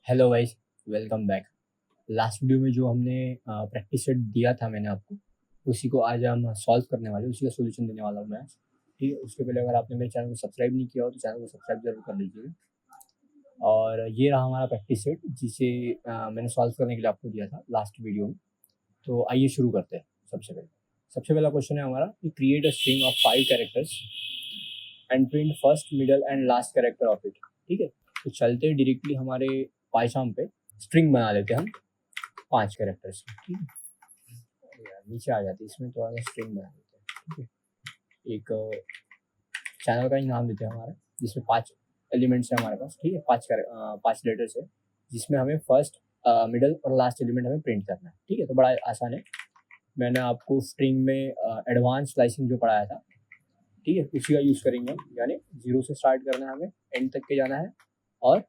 Hello guys, welcome back. Last video में जो हमने प्रैक्टिस सेट दिया था मैंने आपको, उसी को आज हम सॉल्व करने वाले, उसी का सॉल्यूशन देने वाला हूँ मैं आज। ठीक है, उसके पहले अगर आपने मेरे चैनल को सब्सक्राइब नहीं किया हो तो चैनल को सब्सक्राइब जरूर कर लीजिएगा। और ये रहा हमारा प्रैक्टिस सेट जिसे मैंने सॉल्व करने के लिए आपको दिया था लास्ट वीडियो में। तो आइए शुरू करते हैं। सबसे पहला क्वेश्चन है हमारा कि create a string of 5 characters and print first middle and last character of it. ठीक है, तो चलते हैं डायरेक्टली हमारे पाइथन पे, स्ट्रिंग बना लेते हैं हम 5 कैरेक्टर्स की। ठीक है, यार नीचे आ जाती है, इसमें थोड़ा सा स्ट्रिंग बना लेते हैं। ठीक है, एक चैनल का ही नाम देते हैं हमारा, जिसमें 5 एलिमेंट्स है हमारे पास। ठीक है, 5 लेटर्स है जिसमें हमें फर्स्ट मिडल और लास्ट एलिमेंट हमें प्रिंट करना है। ठीक है, तो बड़ा आसान है। मैंने आपको स्ट्रिंग में एडवांस स्लाइसिंग जो पढ़ाया था, ठीक है, उसी का यूज़ करेंगे हम। यानी 0 से स्टार्ट करना है, हमें एंड तक के जाना है और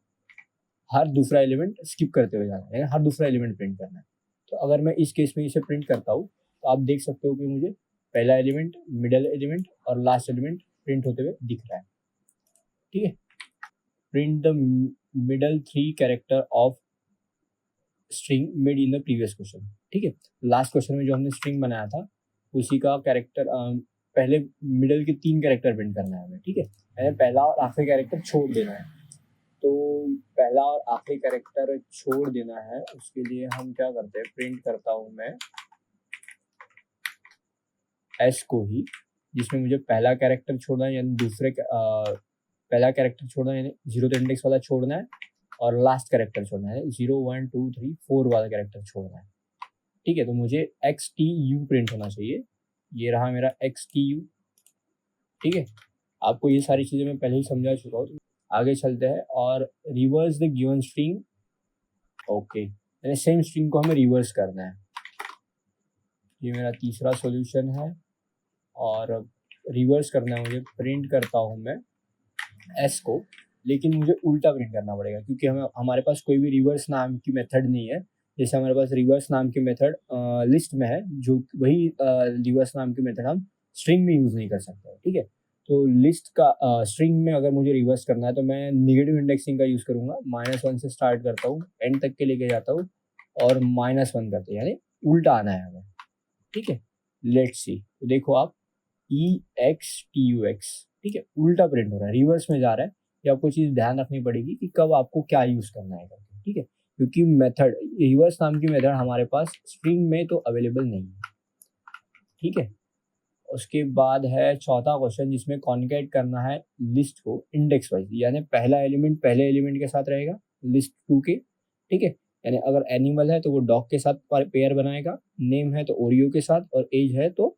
हर दूसरा एलिमेंट स्किप करते हुए जाना है, यानी हर दूसरा एलिमेंट प्रिंट करना है। तो अगर मैं इस केस में इसे प्रिंट करता हूँ तो आप देख सकते हो कि मुझे पहला एलिमेंट, मिडल एलिमेंट और लास्ट एलिमेंट प्रिंट होते हुए दिख रहा है। ठीक है, print the middle 3 character of string made in the previous question. ठीक है, लास्ट क्वेश्चन में जो हमने स्ट्रिंग बनाया था उसी का कैरेक्टर, पहले मिडल के 3 कैरेक्टर प्रिंट करना है हमें। ठीक है, यानी पहला और आखिरी कैरेक्टर छोड़ देना है। तो पहला और आखिरी कैरेक्टर छोड़ देना है, उसके लिए हम क्या करते हैं, प्रिंट करता हूं मैं एस को ही, जिसमें मुझे पहला कैरेक्टर छोड़ना है, यानी पहला कैरेक्टर छोड़ना है, यानी 0 इंडेक्स वाला छोड़ना है, और लास्ट कैरेक्टर छोड़ना है, 0 1 2 3 4 वाला कैरेक्टर छोड़ना है। ठीक है, तो मुझे एक्स टी यू प्रिंट होना चाहिए। ये रहा मेरा एक्स टी यू। ठीक है, आपको ये सारी चीजें मैं पहले ही समझा चुका हूँ। आगे चलते हैं और reverse the given string. Okay, यानी सेम स्ट्रिंग को हमें रिवर्स करना है। ये मेरा तीसरा सॉल्यूशन है और रिवर्स करना है मुझे। प्रिंट करता हूँ मैं एस को, लेकिन मुझे उल्टा प्रिंट करना पड़ेगा क्योंकि हमारे पास कोई भी रिवर्स नाम की मेथड नहीं है। जैसे हमारे पास रिवर्स नाम की मेथड लिस्ट में है, जो वही रिवर्स नाम की मेथड हम स्ट्रिंग में यूज नहीं कर सकते। ठीक है, तो लिस्ट का स्ट्रिंग में अगर मुझे रिवर्स करना है तो मैं निगेटिव इंडेक्सिंग का यूज करूंगा। -1 से स्टार्ट करता हूँ, एंड तक के लेके जाता हूँ और -1 करते हैं, यानी उल्टा आना है हमें। ठीक है, लेट्स सी, तो देखो आप EXTUX। ठीक है, उल्टा प्रिंट हो रहा है, रिवर्स में जा रहा है। ये आपको चीज ध्यान रखनी पड़ेगी कि कब आपको क्या यूज करना है करके। ठीक है, क्योंकि मेथड रिवर्स नाम की मेथड हमारे पास स्ट्रिंग में तो अवेलेबल नहीं है। ठीक है, उसके बाद है चौथा क्वेश्चन, जिसमें कॉन्केट करना है लिस्ट को इंडेक्स वाइज, यानी पहला एलिमेंट पहले एलिमेंट के साथ रहेगा लिस्ट 2 के। ठीक है, यानी अगर एनिमल है तो वो डॉग के साथ पेयर बनाएगा, नेम है तो ओरियो के साथ, और एज है तो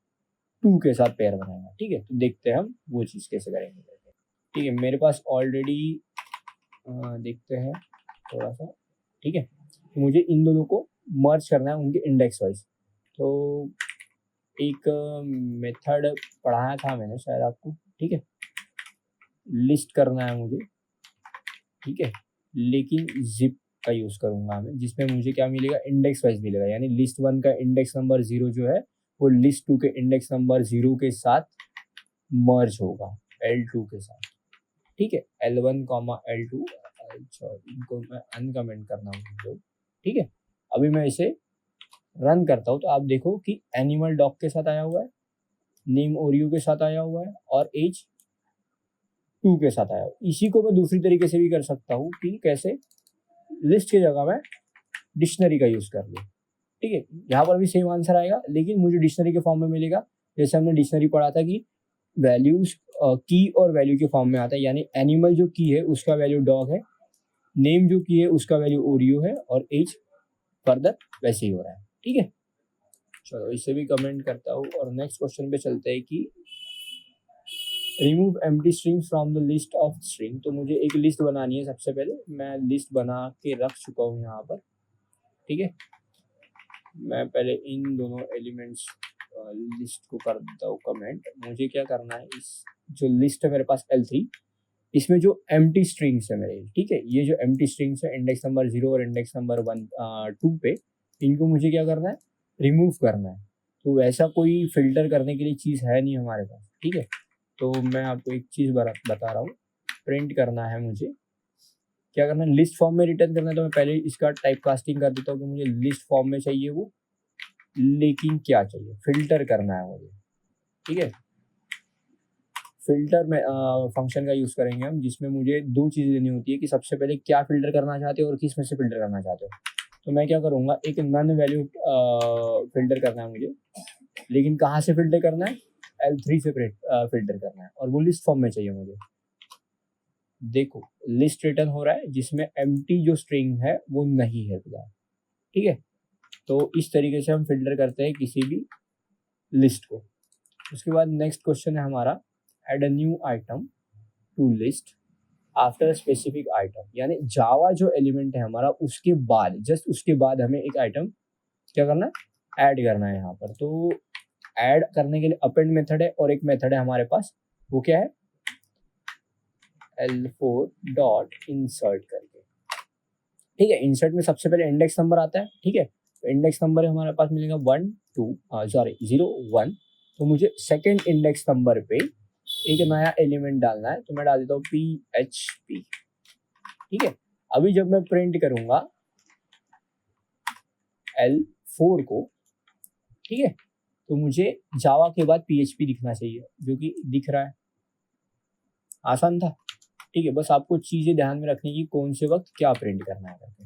2 के साथ पेयर बनाएगा। ठीक है, तो देखते हैं हम वो चीज़ कैसे करेंगे। ठीक है, मेरे पास ऑलरेडी देखते हैं थोड़ा सा। ठीक है, तो मुझे इन दोनों को मर्ज करना है उनके इंडेक्स वाइज। तो एक मेथड पढ़ाया था मैंने शायद आपको। ठीक है, लिस्ट करना है मुझे। ठीक है, लेकिन जिप का यूज करूंगा मैं, जिसमें मुझे क्या मिलेगा, इंडेक्स वाइज मिलेगा। यानी लिस्ट 1 का इंडेक्स नंबर 0 जो है वो लिस्ट 2 के इंडेक्स नंबर 0 के साथ मर्ज होगा, L2 के साथ। ठीक है, L1 L2, इनको मैं अनकमेंट करना हूँ। ठीक है, अभी मैं इसे रन करता हूँ तो आप देखो कि एनिमल डॉग के साथ आया हुआ है, नेम ओरियो के साथ आया हुआ है, और एज 2 के साथ आया हुआ है। इसी को मैं दूसरी तरीके से भी कर सकता हूँ कि कैसे, लिस्ट की जगह मैं डिक्शनरी का यूज कर लूँ। ठीक है, यहाँ पर भी सेम आंसर आएगा, लेकिन मुझे डिक्शनरी के फॉर्म में मिलेगा। जैसे हमने डिक्शनरी पढ़ा था कि वैल्यूज की और वैल्यू के फॉर्म में आता है, यानी एनिमल जो की है उसका वैल्यू डॉग है, नेम जो की है उसका वैल्यू ओरियो है, और एज फर्दर वैसे ही हो रहा है। ठीक है, चलो इसे भी कमेंट करता हूँ और नेक्स्ट क्वेश्चन पे चलते हैं कि remove empty strings from the list of string. तो मुझे एक लिस्ट बनानी है। सबसे पहले मैं लिस्ट बना के रख चुका हूँ यहाँ पर। ठीक है, मैं पहले इन दोनों एलिमेंट्स लिस्ट को कर देता हूँ कमेंट। मुझे क्या करना है, इस जो लिस्ट है मेरे पास L3, इसमें जो एम्प्टी स्ट्रिंग्स है मेरे, ठीक है, ये जो एम्प्टी स्ट्रिंग्स है इंडेक्स नंबर 0 और इंडेक्स नंबर 2 पे, इनको मुझे क्या करना है, रिमूव करना है। तो वैसा कोई फिल्टर करने के लिए चीज़ है नहीं हमारे पास। ठीक है, तो मैं आपको एक चीज़ बता रहा हूँ, प्रिंट करना है मुझे क्या करना है, लिस्ट फॉर्म में रिटर्न करना है, तो मैं पहले इसका टाइप कास्टिंग कर देता हूँ कि मुझे लिस्ट फॉर्म में चाहिए वो, लेकिन क्या चाहिए, फिल्टर करना है मुझे, ठीक है। फिल्टर में फंक्शन का यूज़ करेंगे हम, जिसमें मुझे दो चीज़ें लेनी होती है कि सबसे पहले क्या फिल्टर करना चाहते हो और किस में से फिल्टर करना चाहते हो। तो मैं क्या करूँगा, एक नन वैल्यू फिल्टर करना है मुझे, लेकिन कहाँ से फिल्टर करना है, L3 से फिल्टर करना है, और वो लिस्ट फॉर्म में चाहिए मुझे। देखो लिस्ट रिटर्न हो रहा है जिसमें एम्प्टी जो स्ट्रिंग है वो नहीं है फिलहाल, ठीक है। तो इस तरीके से हम फिल्टर करते हैं किसी भी लिस्ट को। उसके बाद नेक्स्ट क्वेश्चन है हमारा, add a new item to list after specific item, यानी जावा जो एलिमेंट है हमारा उसके बाद, जस्ट उसके बाद हमें एक आइटम क्या करना है, ऐड करना है यहाँ पर। तो ऐड करने के लिए अपेंड मेथड है और एक मेथड है हमारे पास, वो क्या है, L4 डॉट इंसर्ट करके, ठीक है। इंसर्ट में सबसे पहले इंडेक्स नंबर आता है, ठीक है। तो इंडेक्स नंबर हमारे पास मिलेगा 0 1, तो मुझे सेकेंड इंडेक्स नंबर पे एक नया एलिमेंट डालना है, तो मैं डाल देता हूँ PHP, ठीक है। अभी जब मैं प्रिंट करूंगा L4 को, ठीक है, तो मुझे जावा के बाद PHP दिखना चाहिए, जो कि दिख रहा है। आसान था, ठीक है। बस आपको चीजें ध्यान में रखने की, कौन से वक्त क्या प्रिंट करना है करके,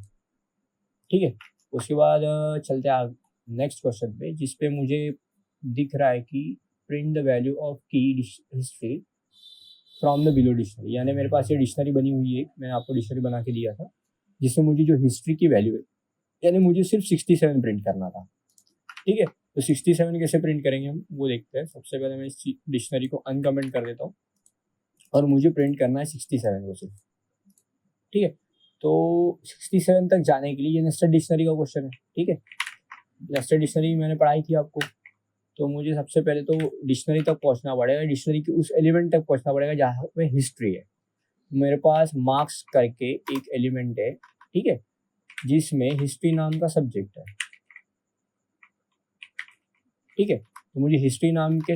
ठीक है। उसके बाद चलते हैं नेक्स्ट क्वेश्चन पे, जिसपे मुझे दिख रहा है कि प्रिंट द वैल्यू ऑफ की history from the below dictionary, यानी मेरे पास ये डिक्शनरी बनी हुई है, मैंने आपको डिक्शनरी बना के दिया था, जिसमें मुझे जो हिस्ट्री की वैल्यू है, यानी मुझे सिर्फ 67 प्रिंट करना था, ठीक है। तो 67 कैसे प्रिंट करेंगे हम, वो देखते हैं। सबसे पहले मैं इस डिक्शनरी को अनकमेंट कर देता हूँ, और मुझे प्रिंट करना है 67 को सिर्फ, ठीक है। तो 67 तक जाने के लिए, ये नेस्टेड डिक्शनरी का क्वेश्चन है, ठीक है। नेस्टेड डिक्शनरी मैंने पढ़ाई थी आपको, तो मुझे सबसे पहले तो डिक्शनरी तक पहुंचना पड़ेगा, डिक्शनरी के उस एलिमेंट तक पहुंचना पड़ेगा जहाँ पे हिस्ट्री है। मेरे पास मार्क्स करके एक एलिमेंट है, ठीक है, जिसमें हिस्ट्री नाम का सब्जेक्ट है, ठीक है। तो मुझे हिस्ट्री नाम के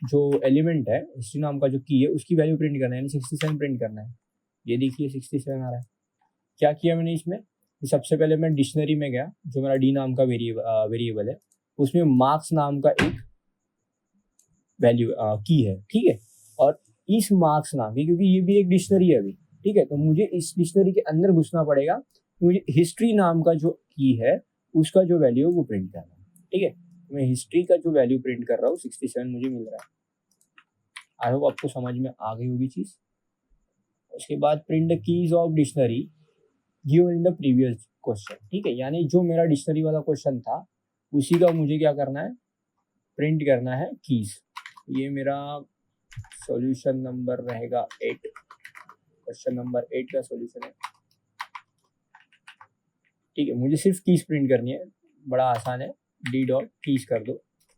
जो एलिमेंट है, हिस्ट्री नाम का जो की है, उसकी वैल्यू प्रिंट करना है, यानी 67 प्रिंट करना है। ये देखिए 67 आ रहा है। क्या किया मैंने इसमें, सबसे पहले मैं डिक्शनरी में गया, जो मेरा डी नाम का वेरिएबल है, उसमें मार्क्स नाम का एक वैल्यू की है, ठीक है। और इस मार्क्स नाम की, क्योंकि ये भी एक डिक्शनरी है अभी, ठीक है, तो मुझे इस डिक्शनरी के अंदर घुसना पड़ेगा, तो मुझे हिस्ट्री नाम का जो की है उसका जो वैल्यू है वो प्रिंट करना है, ठीक है। मैं हिस्ट्री का जो वैल्यू प्रिंट कर रहा हूँ 67 मुझे मिल रहा है। आई होप आपको समझ में आ गई होगी चीज। उसके बाद print the keys of dictionary given in the previous question, ठीक है, यानी जो मेरा डिक्शनरी वाला क्वेश्चन था उसी का मुझे क्या करना है, प्रिंट करना है कीज। ये मेरा सॉल्यूशन नंबर रहेगा 8, क्वेश्चन नंबर 8 का सॉल्यूशन है, ठीक है। मुझे सिर्फ कीज प्रिंट करनी है, बड़ा आसान है, डी डॉट कीज कर दो,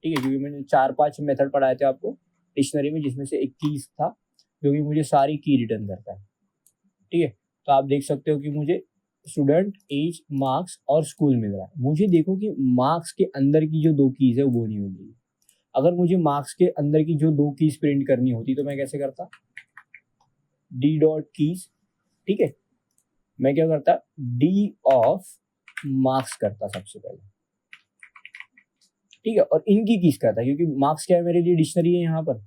ठीक है, क्योंकि मैंने 4-5 मेथड पढ़ाए थे आपको डिक्शनरी में, जिसमें से एक कीज था जो कि मुझे सारी की रिटर्न करता है, ठीक है। तो आप देख सकते हो कि मुझे स्टूडेंट, एज, मार्क्स और स्कूल मिल रहा है। मुझे देखो कि मार्क्स के अंदर की जो दो कीज है वो नहीं मिल रही। अगर मुझे मार्क्स के अंदर की जो दो कीज प्रिंट करनी होती तो मैं कैसे करता, डी डॉट कीज, ठीक है, मैं क्या करता, डी ऑफ मार्क्स करता सबसे पहले, ठीक है, और इनकी कीज करता, क्योंकि मार्क्स क्या है मेरे लिए, डिक्शनरी है यहाँ पर,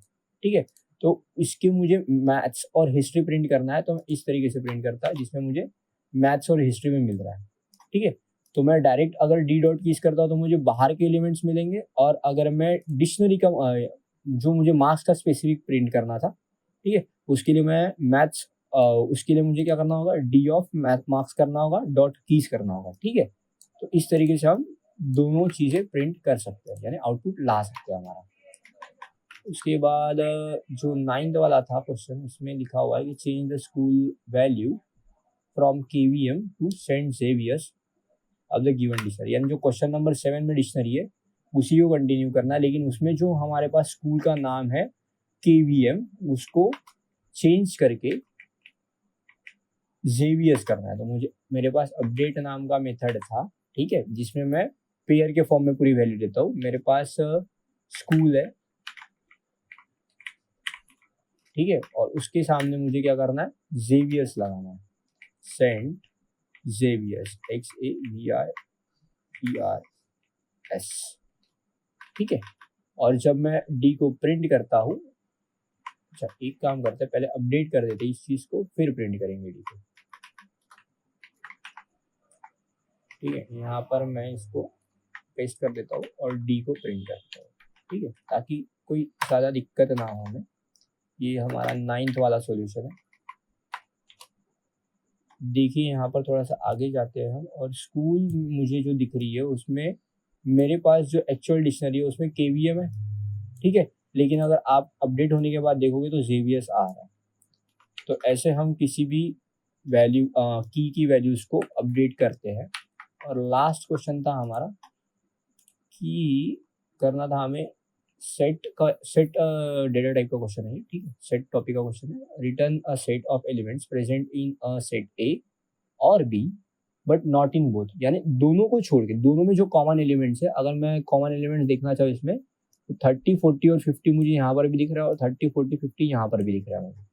ठीक है। तो इसके मुझे मैथ्स और हिस्ट्री प्रिंट करना है, तो मैं इस तरीके से प्रिंट करता है, जिसमें मुझे मैथ्स और हिस्ट्री में मिल रहा है, ठीक है। तो मैं डायरेक्ट अगर डी डॉट कीज करता हूँ तो मुझे बाहर के एलिमेंट्स मिलेंगे, और अगर मैं डिक्शनरी का जो मुझे मार्क्स का स्पेसिफिक प्रिंट करना था, ठीक है, उसके लिए मैं मैथ्स, उसके लिए मुझे क्या करना होगा, डी ऑफ मार्क्स करना होगा, डॉट कीज करना होगा, ठीक है। तो इस तरीके से हम दोनों चीजें प्रिंट कर सकते हैं, यानी आउटपुट ला सकते हैं हमारा। उसके बाद जो 9th वाला था क्वेश्चन, उसमें लिखा हुआ है कि change the school value from KVM to saint Xavier's of the given dictionary, यानी जो क्वेश्चन नंबर 7 में डिक्शनरी है उसी को कंटिन्यू करना है, लेकिन उसमें जो हमारे पास स्कूल का नाम है KVM, उसको चेंज करके जेवियर्स करना है। तो मुझे, मेरे पास अपडेट नाम का मेथड था, ठीक है, जिसमें मैं पेयर के फॉर्म में पूरी वैल्यू देता हूँ। मेरे पास स्कूल है, ठीक है, और उसके सामने मुझे क्या करना है, जेवियर्स लगाना है, सेंट जेवियर्स, XAVIERS, ठीक है। और जब मैं डी को प्रिंट करता हूँ, अच्छा एक काम करते हैं, पहले अपडेट कर देते हैं इस चीज को, फिर प्रिंट करेंगे डी को, ठीक है। यहाँ पर मैं इसको पेस्ट कर देता हूँ और डी को प्रिंट करता हूँ, ठीक है, ताकि कोई ज़्यादा दिक्कत ना हो हमें। ये हमारा 9th वाला सॉल्यूशन है। देखिए यहाँ पर थोड़ा सा आगे जाते हैं हम, और स्कूल मुझे जो दिख रही है उसमें मेरे पास जो एक्चुअल डिक्शनरी है उसमें KVM है, ठीक है, लेकिन अगर आप अपडेट होने के बाद देखोगे तो जेवियर्स आ रहा है। तो ऐसे हम किसी भी वैल्यू की वैल्यूज को अपडेट करते हैं। और लास्ट क्वेश्चन था हमारा कि करना था हमें सेट डेटा टाइप का क्वेश्चन है, ठीक है, सेट टॉपिक का क्वेश्चन है। Return a set of elements present in a set A और B but not in both, यानी दोनों को छोड़ के, दोनों में जो कॉमन एलिमेंट्स है, अगर मैं कॉमन एलिमेंट्स देखना चाहूँ इसमें, तो 30, 40 और 50 मुझे यहाँ पर भी दिख रहा है, और 30, 40, 50 यहाँ पर भी दिख रहा है मुझे,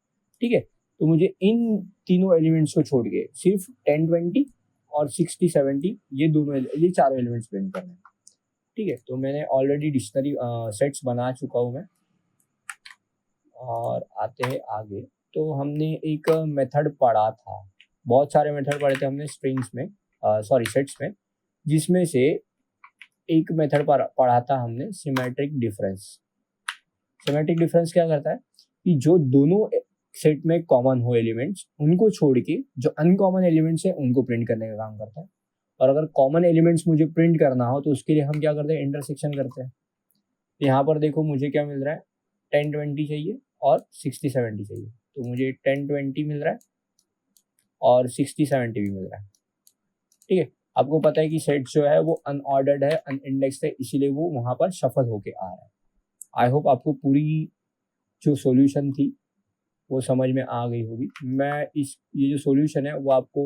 ठीक है। तो मुझे इन तीनों एलिमेंट्स को छोड़ के सिर्फ 10, 20 और 60, 70 ये चारों एलिमेंट्स प्रिंट करने हैं, ठीक है। तो मैंने ऑलरेडी डिक्शनरी सेट्स बना चुका हूँ मैं। और आते हैं आगे, तो हमने एक मेथड पढ़ा था, बहुत सारे मेथड पढ़े थे हमने स्ट्रिंग्स में, सेट्स में, जिसमें से एक मेथड पढ़ा था हमने सिमेट्रिक डिफरेंस। सिमेट्रिक डिफरेंस क्या करता है कि जो दोनों सेट में कॉमन हो एलिमेंट्स, उनको छोड़ के जो अनकॉमन एलिमेंट्स है उनको प्रिंट करने का काम करता है। और अगर कॉमन एलिमेंट्स मुझे प्रिंट करना हो तो उसके लिए हम क्या करते हैं, इंटरसेक्शन करते हैं। यहाँ पर देखो मुझे क्या मिल रहा है, 10, 20 चाहिए और 60, 70 चाहिए, तो मुझे 10, 20 मिल रहा है और 60, 70 भी मिल रहा है, ठीक है। आपको पता है कि सेट जो है वो अनऑर्डर्ड है, अनइंडेक्स्ड है, इसीलिए वो वहां पर शफल होके आ रहा है। आई होप आपको पूरी जो सॉल्यूशन थी वो समझ में आ गई होगी। ये जो सॉल्यूशन है वो आपको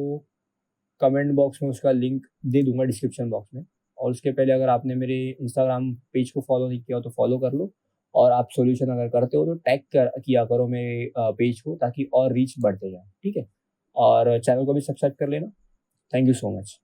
कमेंट बॉक्स में उसका लिंक दे दूंगा डिस्क्रिप्शन बॉक्स में। और उसके पहले अगर आपने मेरे इंस्टाग्राम पेज को फॉलो नहीं किया हो तो फॉलो कर लो, और आप सॉल्यूशन अगर करते हो तो टैग किया करो मेरे पेज को, ताकि और रीच बढ़ते जाए, ठीक है। और चैनल को भी सब्सक्राइब कर लेना। Thank you so much.